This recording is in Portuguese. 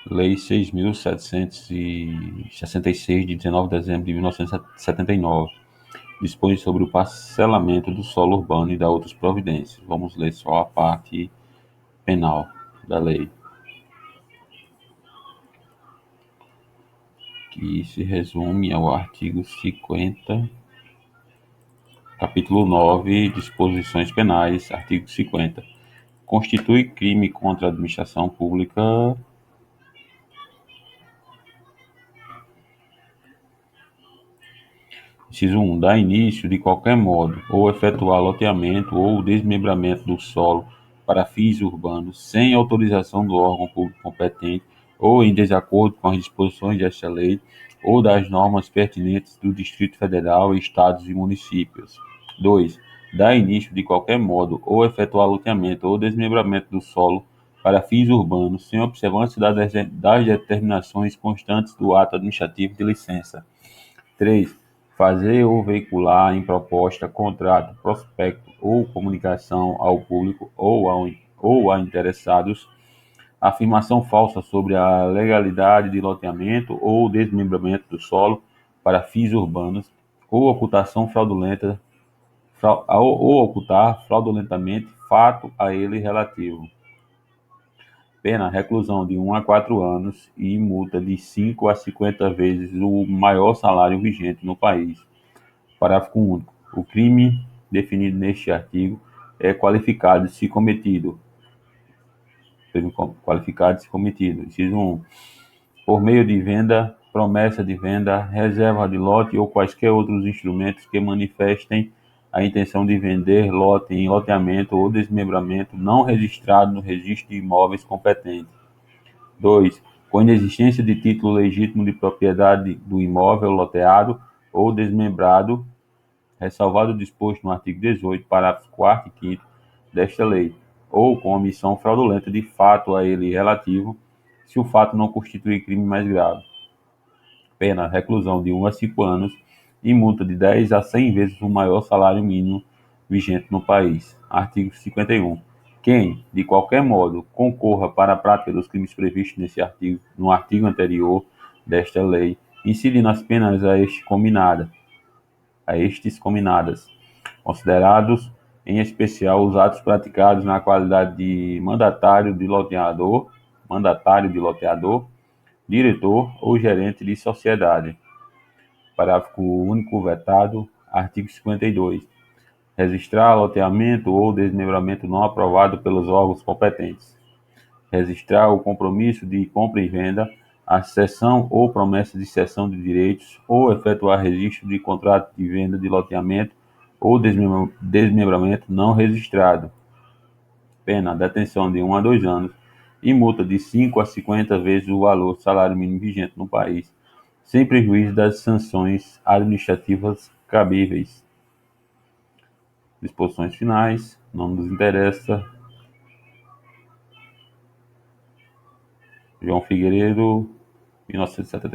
Lei 6.766, de 19 de dezembro de 1979, dispõe sobre o parcelamento do solo urbano e dá outras providências. Vamos ler só a parte penal da lei, que se resume ao artigo 50, capítulo 9, disposições penais, artigo 50. Constitui crime contra a administração pública Inciso 1. Dar início, de qualquer modo, ou efetuar loteamento ou desmembramento do solo para fins urbanos, sem autorização do órgão público competente ou em desacordo com as disposições desta lei ou das normas pertinentes do Distrito Federal, estados e municípios. 2. Dar início, de qualquer modo, ou efetuar loteamento ou desmembramento do solo para fins urbanos, sem observância das determinações constantes do ato administrativo de licença. 3. Fazer ou veicular em proposta, contrato, prospecto ou comunicação ao público ou a interessados afirmação falsa sobre a legalidade de loteamento ou desmembramento do solo para fins urbanos ou ocultação fraudulenta ou ocultar fraudulentamente fato a ele relativo. Pena: reclusão de 1 a 4 anos e multa de 5 a 50 vezes o maior salário vigente no país. Parágrafo único. O crime definido neste artigo é qualificado se cometido. Inciso 1. Por meio de venda, promessa de venda, reserva de lote ou quaisquer outros instrumentos que manifestem a intenção de vender lote em loteamento ou desmembramento não registrado no registro de imóveis competente. 2. Com inexistência de título legítimo de propriedade do imóvel loteado ou desmembrado, ressalvado o disposto no artigo 18, parágrafos 4º e 5º desta lei, ou com omissão fraudulenta de fato a ele relativo, se o fato não constituir crime mais grave. Pena: reclusão de 1 a 5 anos e multa de 10 a 100 vezes o maior salário mínimo vigente no país. Artigo 51. Quem, de qualquer modo, concorra para a prática dos crimes previstos no artigo anterior desta lei, incidindo as penas a estes cominadas, considerados em especial os atos praticados na qualidade de mandatário de loteador, diretor ou gerente de sociedade. Parágrafo único vetado. Artigo 52. Registrar loteamento ou desmembramento não aprovado pelos órgãos competentes. Registrar o compromisso de compra e venda, a cessão ou promessa de cessão de direitos, ou efetuar registro de contrato de venda de loteamento ou desmembramento não registrado. Pena: detenção de 1 a 2 anos e multa de 5 a 50 vezes o valor do salário mínimo vigente no país, sem prejuízo das sanções administrativas cabíveis. Disposições finais, não nos interessa. João Figueiredo, 1979.